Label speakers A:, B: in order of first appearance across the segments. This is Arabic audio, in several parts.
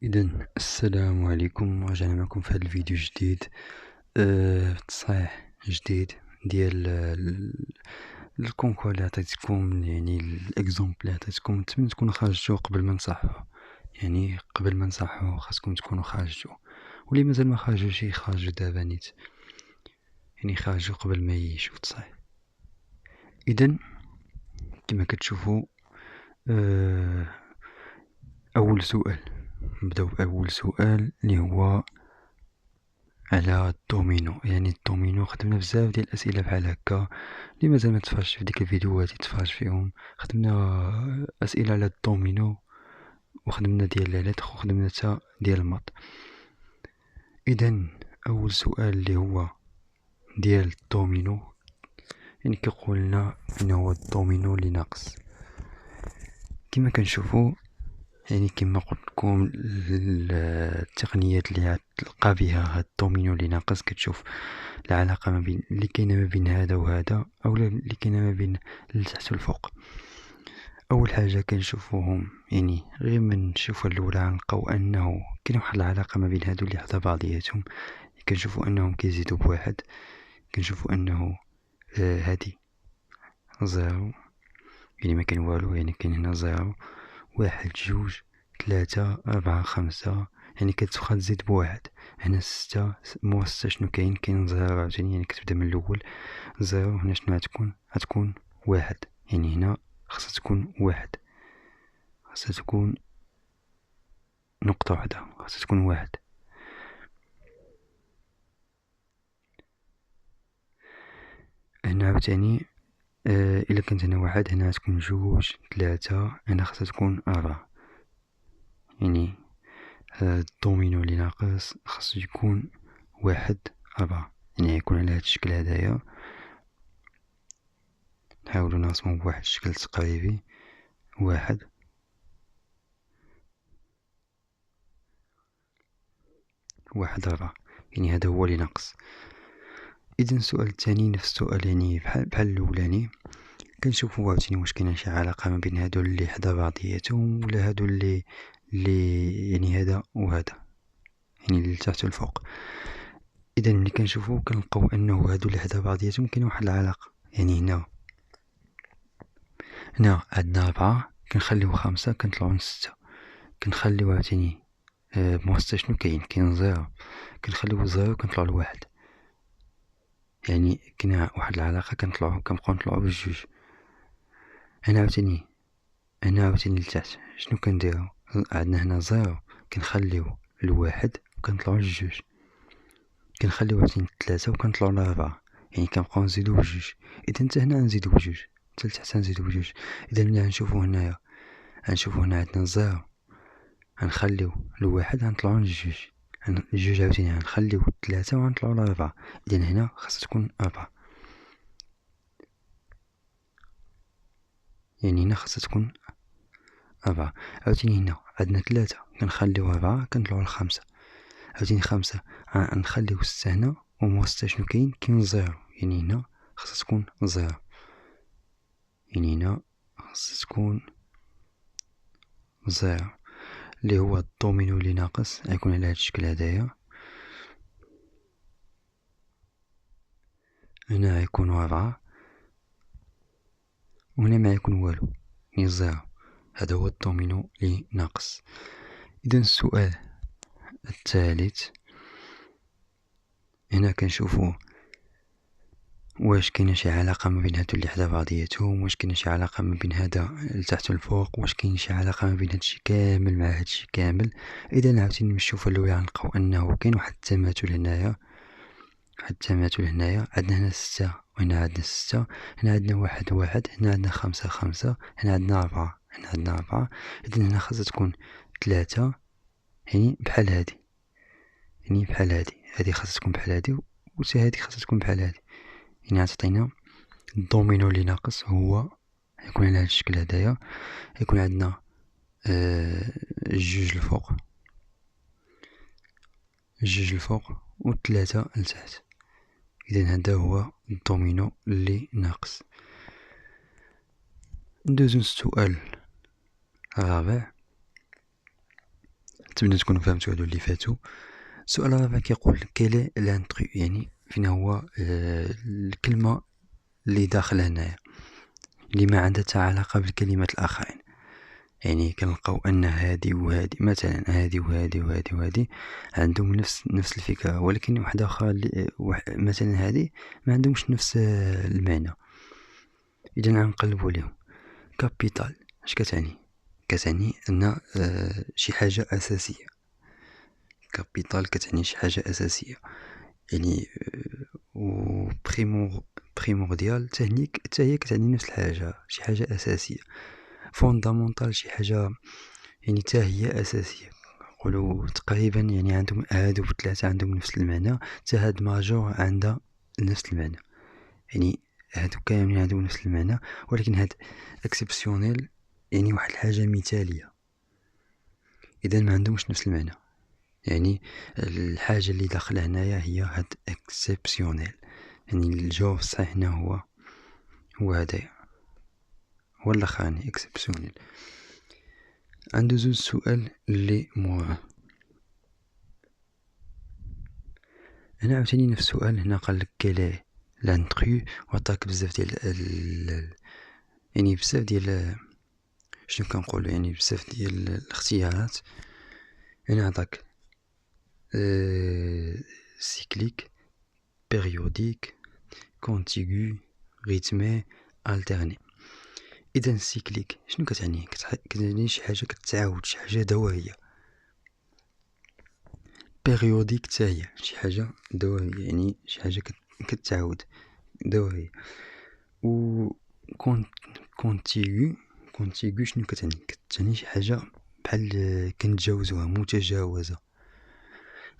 A: إذن السلام عليكم، رجعنا معكم في هذا الفيديو جديد. تصحيح جديد ديال الكونكور اللي عطيتكم، يعني الاكزومبل اللي عطيتكم. نتمنى تكونوا خرجتوا قبل ما نصحوا، يعني قبل ما نصحوا خاصكم تكونوا خرجتوا، واللي مازال ما خرجوش يخرجوا دابا نيت، يعني خرجوا قبل ما يشوف تصحيح. إذن كما كتشوفوا، أول سؤال، نبداو بأول سؤال اللي هو على الدومينو. يعني الدومينو خدمنا بزاف ديال الأسئلة بحال هكا، اللي مازال ما تفرجش في ديك الفيديوهات يتفرج فيهم. خدمنا أسئلة على الدومينو، وخدمنا ديال لا لتر، وخدمنا حتى ديال الماط. إذن أول سؤال اللي هو ديال الدومينو، يعني كيقول لنا شنو هو الدومينو اللي ناقص. كما كنشوفوا، يعني كما قلت لكم، التقنيات اللي تلقى بها هاد الدومينو اللي ناقص، كتشوف العلاقة ما بين اللي كاينه ما بين هذا وهذا، او اللي كاينه ما بين التحت والفوق. اول حاجه كنشوفوهم، يعني غير من نشوفوا الاولى غنلقاو انه كاين واحد العلاقه ما بين هادو اللي حدا بعضياتهم. كنشوفوا انهم كيزيدوا بواحد، كنشوفوا انه هادي زيرو، يعني ما كاين والو، يعني كاين هنا زيرو، واحد، جوج، ثلاثة، أربعة، خمسة، يعني كتبقى تزيد بواحد. هنا ستة، موا ستة شنو كاين؟ كاين زيرو عاوتاني، يعني كتبدا من الأول زيرو. هنا شنو غتكون واحد، يعني هنا خاصها تكون واحد، خاصها تكون نقطة واحدة، خاصها تكون واحد. هنا عاوتاني إلا كانت هنا واحد، هنا غتكون جوج، ثلاثة، هنا خاصها تكون أربعة. يعني الدومينو اللي ناقص خاصو يكون واحد، أربعة، يعني يكون على هاد الشكل هدايا. نحاولو نرسمو بواحد الشكل تقريبي، واحد، واحد، أربعة، يعني هذا هو اللي ناقص. إذن السؤال الثاني نفس السؤال، يعني بحال الأولاني. كنشوفو عاوتاني واش كاينه شي علاقة ما بين هادو اللي حدا بعضياتهم، ولا هادو اللي يعني هذا وهذا، يعني اللي تحت والفوق. إذن ملي كنشوفو كنلقاو أنه هادو اللي حدا بعضياتهم كاين واحد العلاقة. يعني هنا عندنا ربعة، كنخليو خمسة، كنطلعو لستة، كنخليو عاوتاني موا ستة شنو كاين زيرو، كنخليو زيرو كنطلعو لواحد، يعني كاينه واحد العلاقة. كنبقاو نطلعو بجوج. هنا عاوتاني لتحت شنو كنديرو؟ عندنا هنا زيرو، كنخليو الواحد وكنطلعو لجوج، كنخليو عاوتاني تلاتة وكنطلعو لربعة، يعني كنبقاو نزيدو بجوج. إذا حتى هنا نزيدو بجوج، حتى لتحت نزيدو بجوج. إذا ملي غنشوفو هنايا، هنا عندنا زيرو، غنخليو الواحد غنطلعو لجوج، الجوج عاوتاني غنخليو تلاتة وغنطلعو لربعة. إذا هنا خاصها تكون أربعة، يعني هنا خاصها تكون أربعة. عاوتاني هنا عندنا تلاتة، كنخليو أربعة كنطلعو لخمسة، عاوتاني خمسة غنخليو ستة هنا، وموا ستة شنو كاين زيرو، يعني هنا خاصها تكون زيرو، يعني هنا خاصها تكون زيرو. اللي هو الدومينو اللي ناقص غيكون على هاد الشكل هدايا. هنا غيكونو أربعة، وهنا ما يكون والو، يعني زيرو. هذا هو الدومينو اللي ناقص. إذا السؤال الثالث، هنا كنشوفو واش كاينه شي علاقة ما بين هادو اللي حدا بعضياتهم، واش كاينه شي علاقة ما بين هذا لتحت والفوق، واش كاين شي علاقة ما بين هادشي كامل مع هادشي كامل. إذا عاوتاني نمشيو في الأولى غنلقاو أنه كاين واحد التماثل هنايا، عندنا هنا ستة، وهنا عندنا ستة، هنا عندنا واحد، هنا عندنا خمسة، هنا عندنا أربعة، إذن هنا خاصها تكون تلاتة، يعني بحال هادي، هادي خاصها تكون بحال هادي، وتا هادي خاصها تكون بحال هادي. يعني غتعطينا الدومينو اللي ناقص هو يكون على هاد الشكل هدايا. يكون عندنا جوج الفوق وثلاثة لتحت. إذن هذا هو الدومينو اللي ناقص. ندوزو للسؤال الرابع. نتمنى تكونوا فهمتوا هادو اللي فاتوا. السؤال الرابع كيقول كيل لانترو، يعني فين هو الكلمة اللي داخل هنايا اللي ما عندها حتى علاقة بالكلمات الآخرين. يعني كنلقاو أن هادي وهادي مثلا، هادي وهادي وهادي وهادي عندهم نفس الفكرة، ولكن واحدة أخرى مثلا هادي ما عندهمش نفس المعنى. إذا غنقلبو ليهم. كابيتال اش كتعني؟ كتعني أن شي حاجة أساسية. كابيتال كتعني شي حاجة أساسية، يعني و بريمورديال حتى هي كتعني نفس الحاجة، شي حاجة أساسية. فوندامونتال شي حاجة يعني حتى هي أساسية. نقولو تقريبا يعني عندهم هادو ثلاثة عندهم نفس المعنى، حتى هاد ماجور عندها نفس المعنى، يعني هادو كاملين عندهم نفس المعنى، ولكن هاد اكسبسيونيل يعني واحد الحاجة مثالية، إذا ما عندهمش نفس المعنى. يعني الحاجة اللي داخل هنايا هي هاد اكسبسيونيل. يعني الجواب الصحيح هنا هو هدايا، هو الاخراني اكسبسيونيل. عنده زوج سؤال اللي موراه. هنا عاوتاني نفس السؤال، هنا قالك كيلي لانترو، وعطاك بزاف ديال يعني بزاف ديال شنو كنقولو، يعني بزاف ديال الاختيارات. هنا عطاك سيكليك، بيريوديك، كونتيغو، ريتمي، التيرني. اذا سيكليك شنو كتعني؟ كتعني شي حاجه كتعاود، شي حاجه دوائيه. بيريوديك حتى هي شي حاجه دوائيه، يعني شي حاجه كتعاود دوائيه. و كونتيغو شنو كتعني شي حاجه بحال كنتجاوزوها، متجاوزه.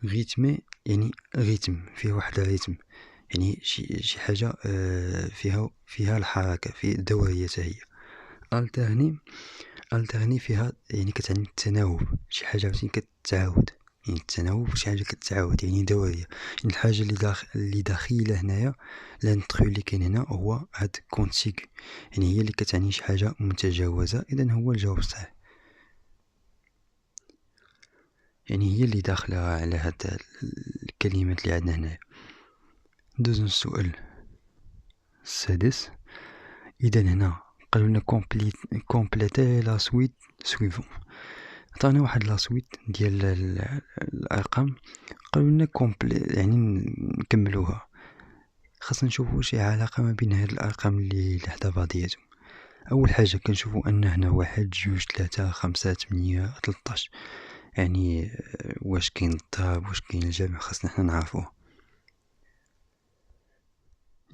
A: ريتمي يعني ريتم، فيه واحد الريتم، يعني شي حاجه فيها الحركه، في دوائيه حتى هي. الترني فيها يعني كتعني التناوب، شي حاجه عاوتاني كتعاود، يعني التناوب شي حاجه كتعاود يعني دوائيه. يعني الحاجه اللي داخله هنايا لانترو اللي كاين هنا هو هاد كونتيغ، يعني هي اللي كتعني شي حاجه متجاوزه. اذا هو الجواب الصحيح، يعني هي اللي داخله على هاد الكلمات اللي عندنا هنايا. دوزن السؤال السادس. اذا هنا قالوا لنا كومبليتي لا سويت سويفون، عطانا واحد لا سويت ديال الارقام، قالوا لنا يعني نكملوها. خاصنا نشوفوا شي علاقه ما بين هاد الارقام اللي حدا بعضياتهم. اول حاجه كنشوفوا ان هنا 1 2 3 5 8 13، يعني واش كاين الضرب واش كاين الجمع، خاصنا حنا نعرفوه.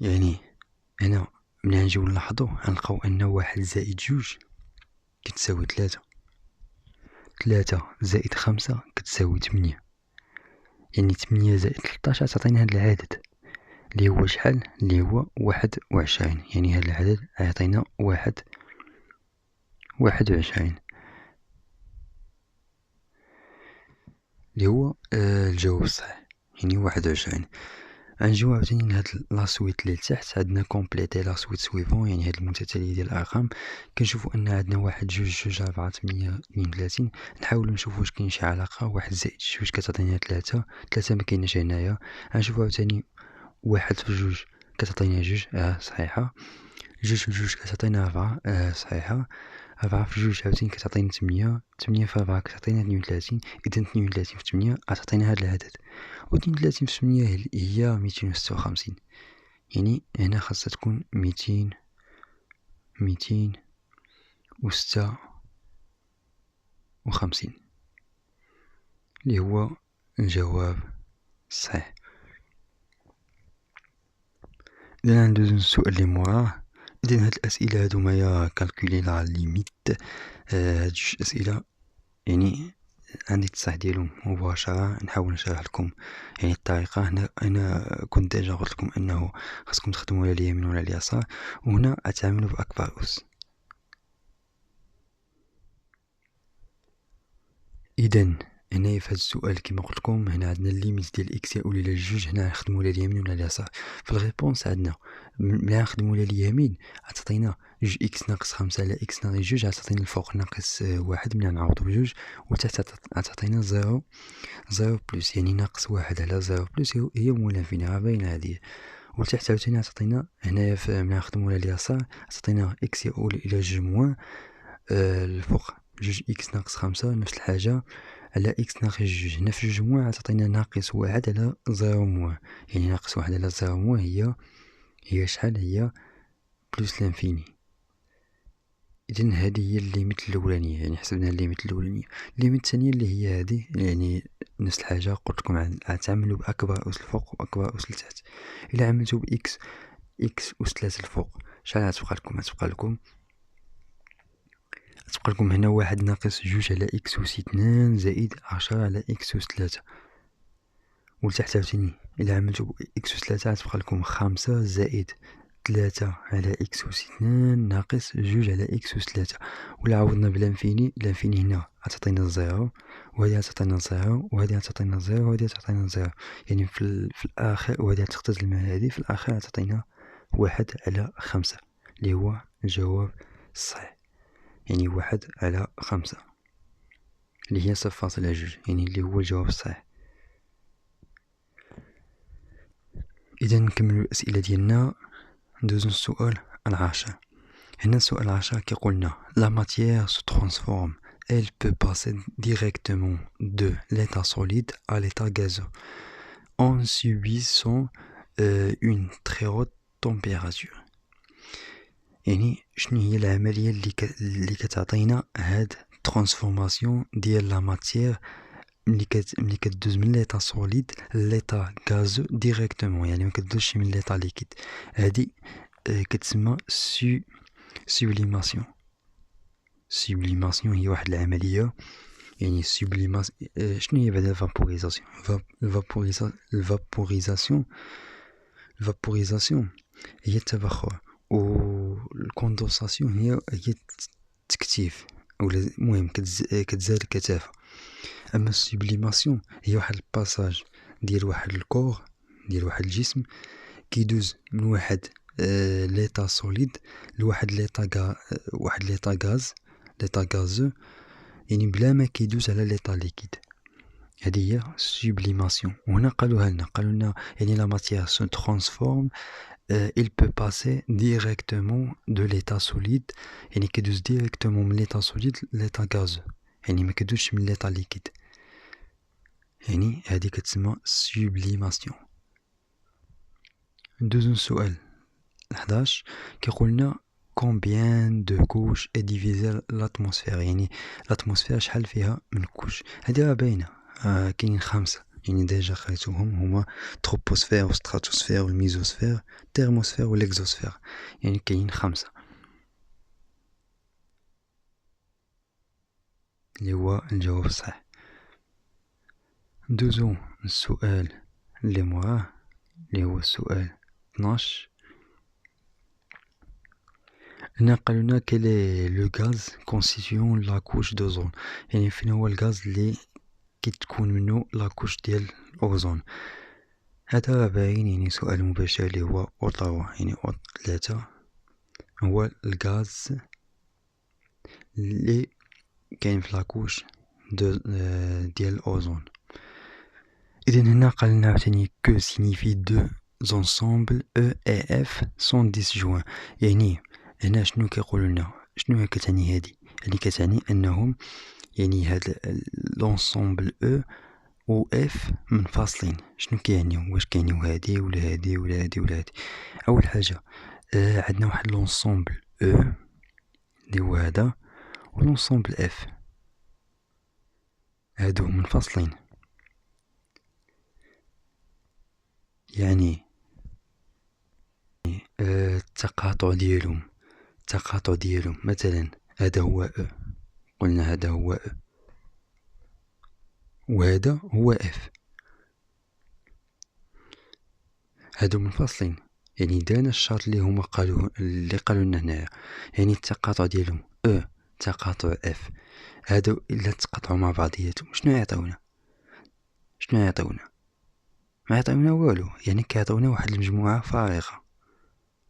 A: يعني هنا ملي نجيو نلاحظو غنلقاو ان 1 زائد 2 كتساوي 3، 3 زائد 5 كتساوي 8، يعني 8 زائد 13 تعطينا هاد العدد اللي هو شحال، اللي هو 21. يعني هاد العدد يعطينا 21 اللي هو الجواب الصحيح، يعني 21. غنجيو عاوتاني لهاد لاسويت اللي لتحت، عندنا كومبليتي لاسويت سويفون، يعني هاد المتتالية ديال الارقام. كنشوفو ان عندنا 1 2 2 4 8 32. نحاولو نشوفو واش كاين شي علاقة. 1 زائد 2 كتعطينا 3 ما كايناش هنايا. غنشوفو عاوتاني 1 في 2 كتعطينا 2 صحيحة. 2 في 2 كتعطينا 4 صحيحة. 4 في 2 عاوتاني كتعطينا 8 في 4 كتعطينا 32. إذا 32 في 8 غتعطينا هاد العدد، و 32 في 8 هي 256. يعني هنا خاصها تكون 256 اللي هو الجواب الصحيح. إذا ندوزو السؤال اللي موراه. إذا هاد الأسئلة هادو مايا كالكولي لا ليميت، هاد جوج أسئلة يعني عندي التصحيح ديالهم مباشرة. نحاول نشرح لكم يعني الطريقة. أنا كنت ديجا قلت لكم أنه خاصكم تخدموا على اليمين ولا اليسار، وهنا أتعاملوا بأكبر أس. إذا هنا في هذا السؤال كما قلت لكم، هنا عندنا الليميت ديال إكس يؤول إلى جوج. هنا نخدموا على اليمين ولا اليسار. في الريبونس عندنا ملي نخدموا على اليمين غتعطينا جوج إكس ناقص 5 على إكس ناقص 2 غتعطينا الفوق ناقص 1 ملي نعوضو بجوج، والتحت غتعطينا 0 بلس، يعني ناقص 1 على 0 بلس هي مول لانفيني، راه باينة هادي. والتحت عاوتاني غتعطينا هنايا ملي نخدمو على اليسار غتعطينا إكس يؤول إلى جوج موان الفوق جوج إكس ناقص 5 نفس الحاجة على إكس ناقص 2، هنا في جوج موان غتعطينا ناقص 1 على 0 موان، يعني ناقص 1 على 0 موان هي شحال؟ هي بلس لانفيني. إذن هذه هي الليميت الأولانية، يعني حسبنا الليميت الأولانية. الليميت الثانية اللي هي هذه، يعني نفس الحاجة قلت لكم غتعاملوا بأكبر أس الفوق وأكبر أس التحت. إلا عملتوا بإكس أس 3 الفوق شحال غتبقى لكم؟ غتبقى لكم هنا 1 ناقص 2 على إكس أس 2 زائد 10 على إكس أس 3. والتحت عاوتاني إلا عملتوا بإكس أس 3 غتبقى لكم 5 زائد 3 على إكس أس 2 ناقص 2 على إكس أس 3. ولا عوضنا بلانفيني، الانفيني هنا غتعطينا 0 وهادي غتعطينا 0 وهادي غتعطينا 0 وهادي غتعطينا 0، يعني في الآخر وهادي غتختزل مع هادي، في الآخر غتعطينا 1 على 5 اللي هو الجواب الصحيح، يعني 1 على 5 اللي هي 0.2، يعني اللي هو الجواب الصحيح. إذا نكملو الأسئلة ديالنا، ندوزو السؤال العاشر. هنا السؤال العاشر كيقولنا la matière se transforme, elle peut passer directement de l'état solide à l'état gazeux en subissant une très haute température. يعني شنو هي العملية اللي كتعطينا هاد ترانسفورماسيون ديال لا ماتيير ملي كدوز من ليطا سوليد ليطا غازو ديريكتومون، يعني ما كدوزش من ليطا ليكيد. هادي كتسمى سوبليماسيون. هي واحد العملية، يعني سوبليماسيون شنو هي بعدا فابوريزاسيون؟ الفابوريزاسيون هي التبخر، والكوندونساسيون هي التكثيف، ولا المهم كتزاد الكثافة. اما السوبليماسيون هي واحد الباساج ديال واحد الكور ديال واحد الجسم كيدوز من واحد ليطا سوليد لواحد ليطا غاز، ليطا غازو، يعني بلا ما كيدوز على ليطا ليكيد. هذه هي السوبليماسيون. وهنا قالوا لنا يعني لا ماتيير سو ترانسفورم il peut passer directement de l'état solide، يعني كيدوز ديريكتومون من ليطا سوليد ليطا غازو، يعني ما كيدوزش من ليطا ليكيد، يعني هذه كتسمى سوبليماسيون. ندوزو السؤال 11 كيقولنا combien de couches est divisée l'atmosphère، يعني الاتموسفير شحال فيها من كوش. هذه راه باينه، كاينين 5، يعني ديجا خريتوهم هما تروبوسفير وستراتوسفير والميزوسفير تيرموسفير والاكزوسفير، يعني كاينين 5 اللي هو الجواب الصحيح. ندوزو السؤال اللي موراه اللي هو السؤال 12. هنا قالولنا كيل لو غاز كونستيتيون لا كوش دوزون، يعني فين هو الغاز اللي كتكون منه لا كوش ديال الاوزون. هذا راه باين، يعني سؤال مباشر اللي هو او3، يعني او3 هو الغاز اللي كاين في لاكوش ديال الاوزون. اذا هنا قالنا عاوتاني كو سينيفي دو زونسومبل او اي اف سون ديسجوان، يعني هنا شنو كيقولوا لنا؟ شنو كتعني هذه؟ يعني كتعني انهم يعني هاد لونسومبل او و اف منفصلين. شنو كيعنيو؟ واش كيعنيو هادي ولا هادي ولا هادي ولا هادي؟ اول حاجه عندنا واحد لونسومبل او اللي هو هذا، ولونسومبل اف هادو منفصلين، يعني التقاطع ديالهم مثلا هذا هو او، قلنا هذا هو او وهذا هو اف، هادو منفصلين، يعني درنا الشرط اللي هما قالوا لنا هنايا، يعني التقاطع ديالهم او تقاطع اف، هادو الا تقاطعوا مع بعضياتهم شنو يعطيونا؟ ما يعطيونا والو، يعني كيعطيونا واحد المجموعه فارغه،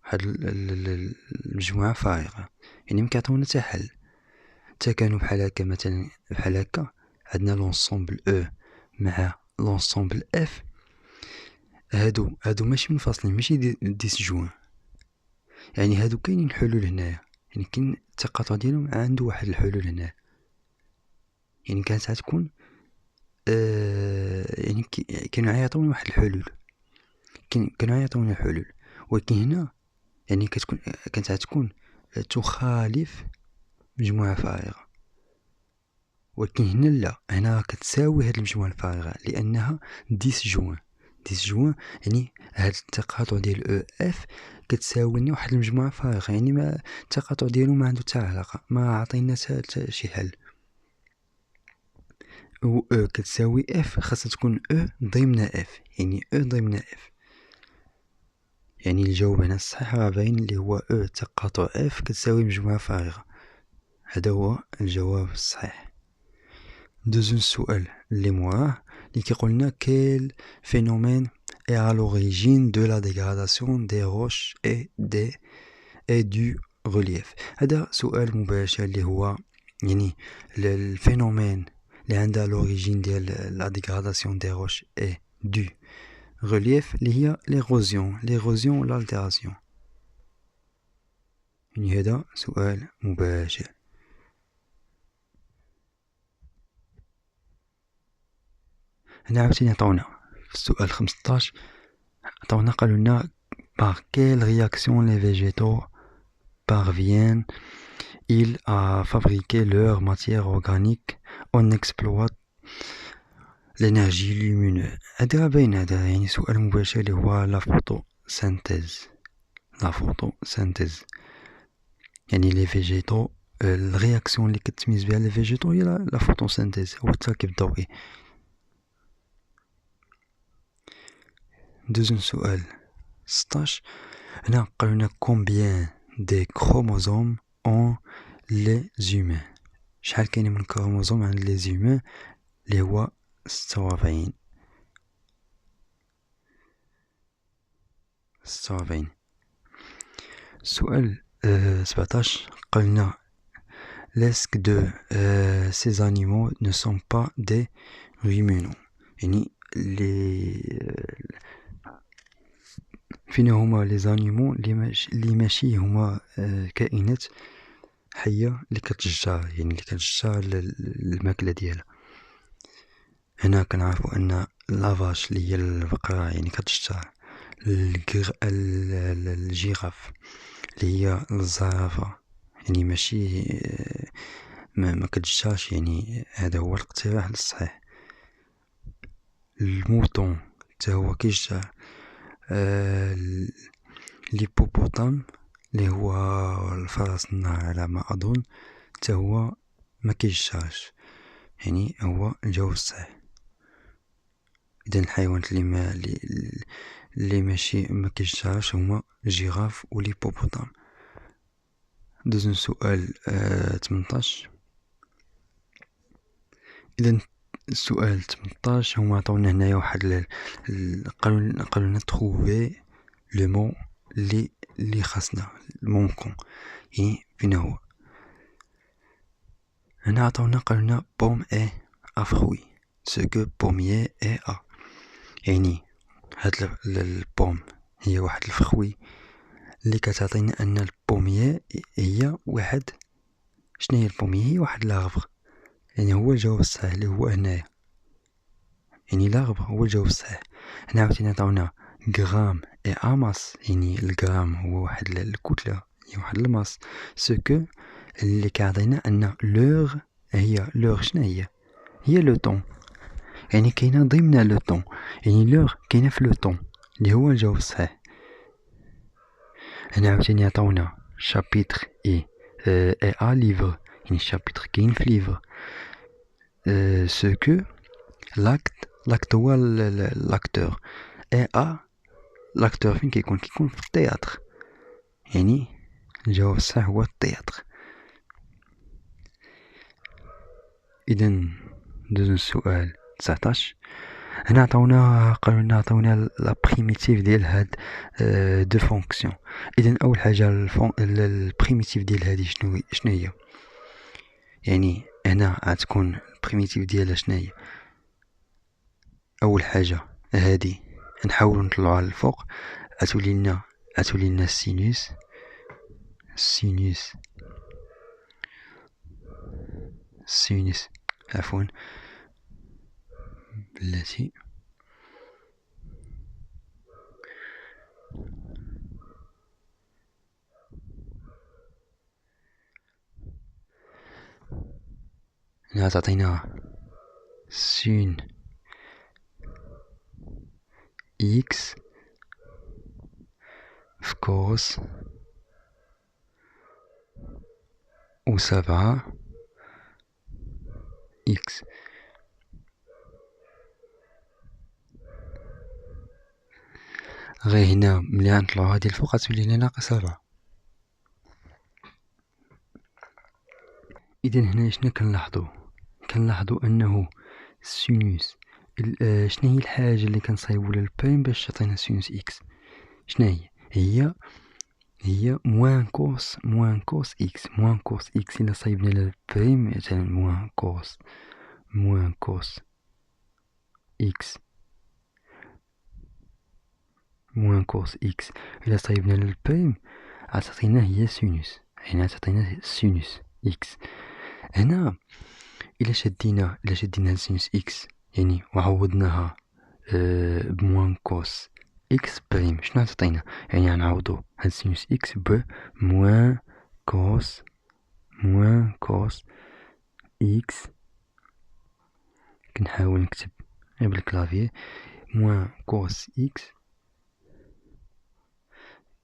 A: هاد المجموعة فارغة، يعني مكيعطيونا تا حل. تا كانوا بحال هكا مثلا بحال هكا عندنا لونسومبل او مع لونسومبل اف، هادو ماشي منفصلين، ماشي ديسجوان، يعني هادو كاينين حلول هنايا، يعني كاين التقاطع ديالهم عنده واحد الحلول هنا، يعني كانت غتكون يعني كانوا يعطوني واحد الحلول، كانوا يعطوني الحلول، ولكن هنا يعني كانت غتكون تخالف مجموعة فارغة، ولكن هنا لا، هنا كتساوي هاد المجموعة الفارغة لأنها ديسجوان يعني هاد التقاطع ديال او اف كتساوي واحد المجموعة فارغة، يعني ما التقاطع ديالو ما عنده حتى علاقة، ما عطينا حتى شي حل. و او كتساوي اف خاصها تكون او ضمن اف، يعني او ضمن اف، يعني الجواب هنا الصحيح راه باين اللي هو او تقاطع اف كتساوي مجموعة فارغة، هذا هو الجواب الصحيح. دوزو السؤال اللي موراه اللي كيقولنا كيل فينومين est à l'origine de la dégradation des roches et du relief. هذا سؤال مباشر اللي هو يعني الفينومين اللي عندها l'origine ديال la dégradation des roches et du relief اللي هي l'érosion و l'altération. يعني هذا سؤال مباشر. هنا عاوتاني عطاونا في السؤال 15 عطاونا قالوا لنا par quelle réaction les végétaux parviennent-ils à fabriquer leur matière organique on exploite l'énergie lumineuse. هذا باين، هذا يعني سؤال مباشر اللي هو لا فوتوسينتيز، يعني لي فيجيتو الرياكسيون اللي كتميز بها لي فيجيتو هي لا فوتوسينتيز، هو التركيب الضوئي. دوزن سؤال 16 هنا قالولنا combien de chromosomes ont les humains. شحال كاينين من كروموزوم عند لي زيومان اللي هو 46. سؤال 17 قالنا lesque de ces animaux ne sont pas des ruminants، يعني فين هما لي زانيمو اللي ماشي هما كائنات حية اللي كتجار، يعني اللي كتجار الماكلة ديالها. هنا كنعرفوا ان لافاش اللي هي البقرة يعني كتجار، الجيراف اللي هي الزرافة يعني ماشي ما كتجارش، يعني هذا هو الاقتراح الصحيح. الموطون حتى هو كيجار. ليبوبوتام اللي هو الفرس النهر على ما اظن حتى هو ما كيجارش، يعني هو الجواب الصحيح. اذا الحيوانات اللي ماشي ما كيجارش هما الجيراف وليبوبوتام. دوزن سؤال 18. اذا السؤال 18 هما عطاونا هنايا واحد قالولنا تروفي لو مون اللي خاصنا ممكن، يعني فين هو. هنا عطاونا قالولنا بوم اي افروي سو كو بوميي اي ا، يعني هاد البوم هي واحد الفخوي اللي كتعطينا ان البوميي هي واحد. شنو هي البوميي؟ هي واحد لاغفر، يعني هو الجواب الصحيح اللي هو هنايا، يعني لاغفر هو الجواب الصحيح. هنا عاوتاني عطاونا غرام اي اماس، يعني الغرام هو واحد الكتلة، يعني واحد الماس. سكو اللي كيعطينا ان لوغ هي لوغ شنو هي لو طون، يعني كاينه ضمن لو طون، يعني لوغ كاينه في لو طون اللي هو الجواب الصحيح. هنا عاوتاني عطاونا شابيتر اي ا ليفر، يعني شابيتر كاين في ليفر. سكو لاكت هو لاكتور، اي ا لاكتور فين كيكون في التياتر، يعني الجواب الصحيح هو التياتر. اذا دوز السؤال 19. هنا قالوا لنا عطاونا لا بريميتيف ديال هاد دو فونكسيون. اذا اول حاجه البريميتيف ديال هادي شنو هي؟ يعني هنا غتكون البريميتيف ديالها شنو هي؟ اول حاجه هادي نحاولوا نطلعوها للفوق، غتولي لنا سينوس عفوا بلاتي هنا تعطينا سين إكس في كوس و7 إكس. غير هنا ملي غنطلعو هادي الفوق غتولي لنا ناقص 7. إذا هنا شنا كنلاحظو أنه السينوس شنا هي الحاجة اللي كنصايبو للبريم باش تعطينا سينوس إكس؟ شنا هي موان كوس إكس. موان كوس إكس إلا صايبنا للبريم مثلا موان كوس إكس إلا صايبنا للبريم غتعطينا هي سينوس. هنا تعطينا سينوس إكس. هنا إلا شدينا سينوس إكس يعني وعوضناها بموان كوس إكس بريم، شنو غتعطينا؟ يعني غنعوضو هاد سينوس إكس بموان كوس إكس. كنحاول نكتب غير بالكلافيي موان كوس إكس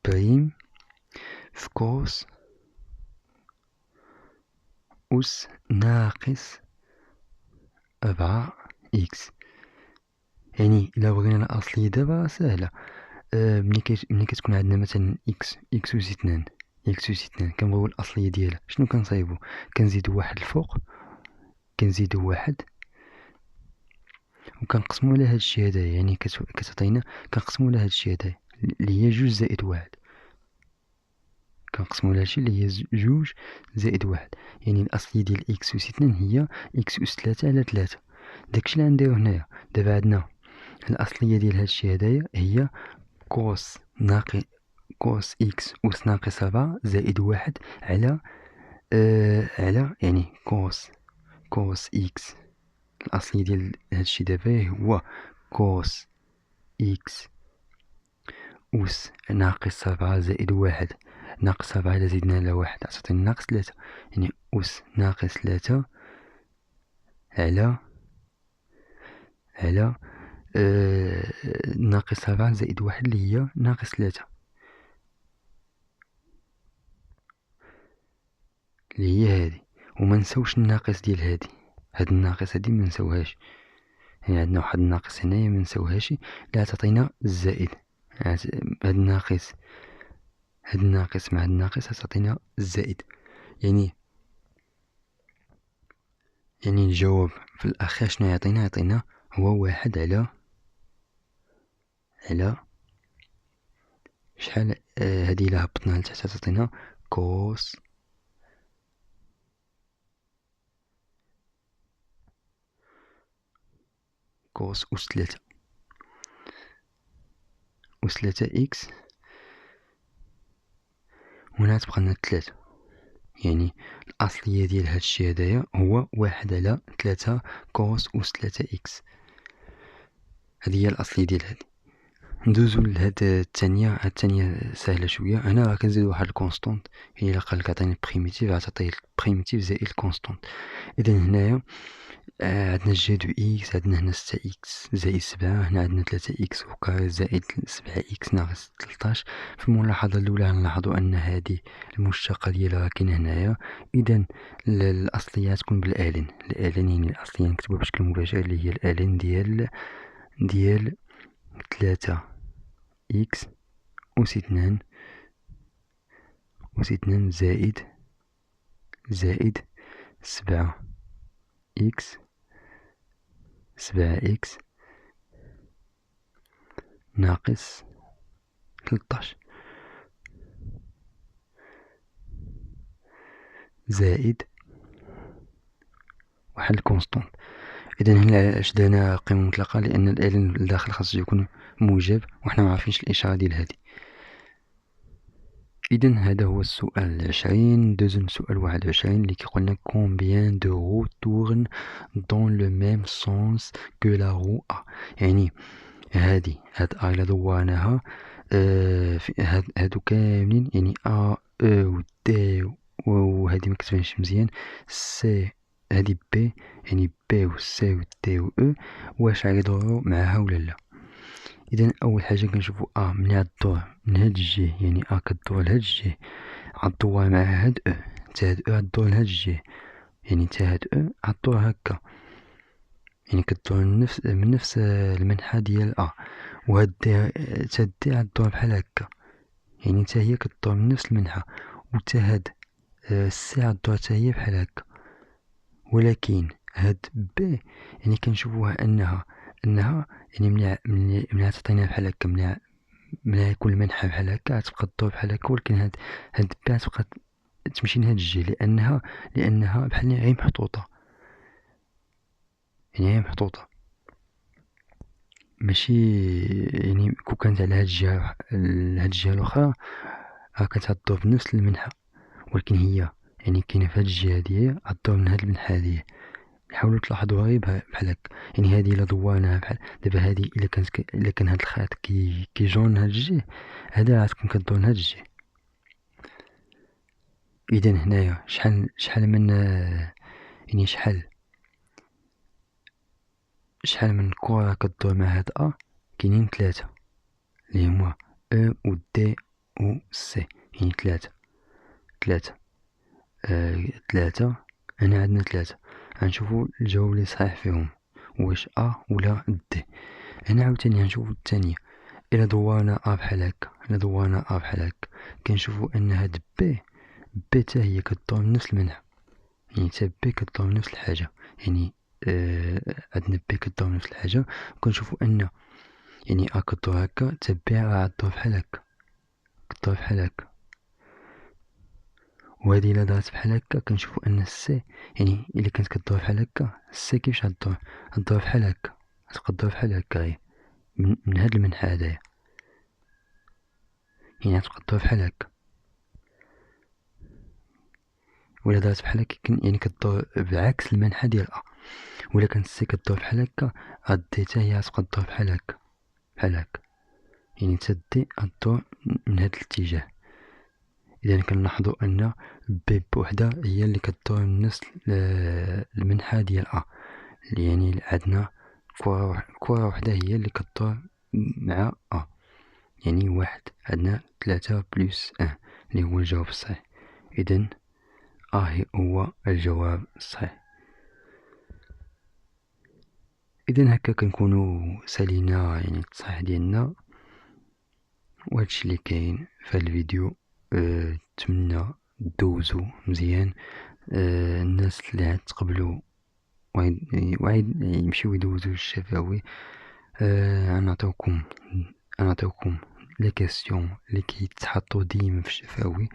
A: بريم في كوس أس ناقص 4 إكس. يعني إلا بغينا الأصلية دابا ساهلة، ملي كتكون عندنا مثلا إكس أس 2 كنبغيو الأصلية ديالها، شنو كنصايبو؟ كنزيدو واحد الفوق، كنزيدو واحد وكنقسمو على هادشي هدايا، يعني كتعطينا كنقسمو على هادشي هدايا اللي هي 2 زائد 1. كنقسمو على هادشي اللي هي 2 زائد 1. يعني الأصلية ديال إكس أس 2 هي إكس أس 3 على 3. داكشي اللي غنديرو هنايا. دابا عندنا الأصلية ديال هادشي هدايا هي كوس إكس أس ناقص 7 زائد 1 على يعني كوس إكس. الأصلية ديال هادشي دابا هو كوس إكس أس ناقص 7 زائد 1. ناقص 7 إلا زيدنا على 1 غتعطينا ناقص 3، يعني أس ناقص 3 على ناقص 7 زائد 1 اللي هي ناقص 3، اللي هي هادي. وما نساوش الناقص ديال هادي، هاد الناقص هادي ما نساوهاش. يعني عندنا واحد الناقص هنايا ما نساوهاش، اللي تعطينا الزائد. هاد الناقص مع هاد الناقص تعطينا الزائد. يعني الجواب في الأخير شنو يعطينا هو 1 على شحال هادي إلا هبطناها لتحت تعطينا كوس أس 3 إكس. وهنا تبقى لنا 3. يعني الأصلية ديال هادشي هدايا هو 1 على 3 كوس أس 3 إكس. هادي هي الأصلية ديال هادي. ندوزو لهاد الثانية ساهلة شوية. هنا راه كنزيدو واحد الكونستونت، يعني إلا قالك عطيني بريميتيف غتعطيه البريميتيف زائد الكونستونت. إذا هنايا عندنا جي دو إكس، عندنا هنا 6 إكس زائد 7، هنا عندنا 3 إكس وكاري زائد 7 إكس ناقص 13. في الملاحظة الأولى غنلاحظو أن هادي المشتقة ديالها كاينة هنايا. إذا الأصلية تكون بالآلين. يعني الأصلية نكتبوها بشكل مباشر اللي هي الآلين ديال 3 إكس أس 2 زائد 7 إكس ناقص 13 زائد واحد الكونستونت. إذا هنا علاش درنا قيمة مطلقة؟ لأن الآلة الداخل خاصو يكون موجب وحنا معرفينش الإشارة ديال هادي. إذا هذا هو السؤال 20. ندوزو للسؤال 21 اللي كيقولنا combien de roues tournent dans le même sens que la roue A. يعني هاد A إلا دورناها هادو كاملين، يعني A E و D وهادي مكتبينش مزيان C هادي B، يعني B و C و D و E واش غيدورو معاها ولا لا. إذا أول حاجة كنشوفو A ملي غدور من هاد الجهة، يعني A كدور لهاد الجهة غدور مع هاد E، تا هاد E غدور لهاد الجهة، يعني تا هاد E غدور هكا، يعني كدور من نفس المنحى ديال A. وهاد تا D غدور بحال هكا، يعني تا هي كدور من نفس المنحى. وتا هاد C غدور تا هي بحال هكا. ولكن هاد B يعني كنشوفوها أنها يعني ملي تعطينا بحال هكا، ملي يكون المنحى بحال هكا غتبقى تدور بحال هكا، ولكن هاد B غتبقى تمشي لهاد الجهة لأنها بحال غير محطوطة، يعني غير محطوطة ماشي، يعني كون كانت على هاد الجهة الأخرى كانت غدور بنفس المنحى، ولكن هي يعني كاينة في هاد الجهة هادية غدور من هاد المنحى هادية. حاولوا تلاحظوها غير بحال هكا، يعني هادي إلا دورناها بحال دابا هادي إلا كان هاد الخيط كيجون هاد الجهة، هادا غتكون كدور لهاد الجهة. إذا هنايا شحال من يعني شحال من كرة كدور مع هاد A؟ كاينين 3 اللي هما E و D و C، يعني 3 هنا عندنا 3. غنشوفو الجواب اللي صحيح فيهم واش A ولا D. هنا عاوتاني غنشوفو الثانية، إلا دورنا A بحال هكا كنشوفو أن هاد B تا هي كدور من نفس المنحى، يعني تا B كدور من نفس الحاجة، يعني عندنا B كدور من نفس الحاجة، وكنشوفو أن يعني A كدور هكا تا B غدور بحال هكا، وهادي إلا دارت بحال هكا كنشوفو أن C يعني إلا كانت كدور بحال هكا C كيفاش غدور بحال هكا، غتبقى دور بحال هكا غير من هاد المنحى هدايا، يعني غتبقى دور بحال هكا. ولا دارت بحال هكا يعني كدور بعكس المنحى ديال A. ولا كانت C كدور بحال هكا هاد D تا هي غتبقى دور بحال هكا، يعني تا D غدور من هاد الاتجاه. إذا كنلاحظو أن B بوحدها هي اللي كدور من نفس المنحى ديال A، يعني عندنا كرة وحدة هي اللي كدور مع A، يعني 1. عندنا 3 بلس 1 اللي هو الجواب الصحيح. إذن هو الجواب الصحيح. إذن هكا كنكونو سالينا يعني التصحيح ديالنا، وهادشي اللي كاين في هاد الفيديو. نتمنى دوزو مزيان. الناس اللي عاد تقبلو وعيد يمشيو يدوزو الشفوي. نعطيوكم لي كيسيون اللي كيتحطو ديما في الشفوي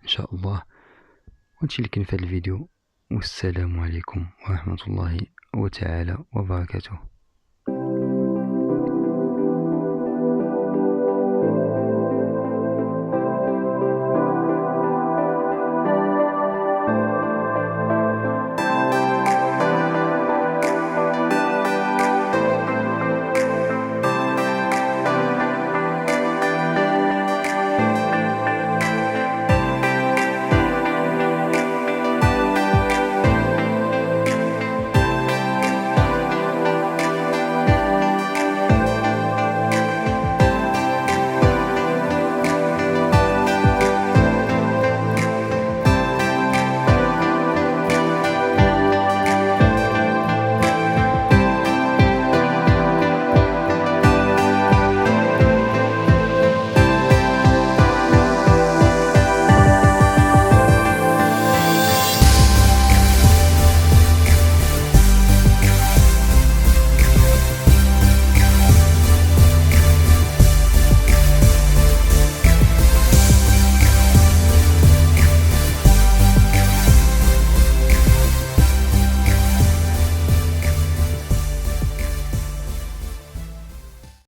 A: ان شاء الله. وهادشي اللي كاين في هاد الفيديو، والسلام عليكم ورحمة الله وتعالى وبركاته.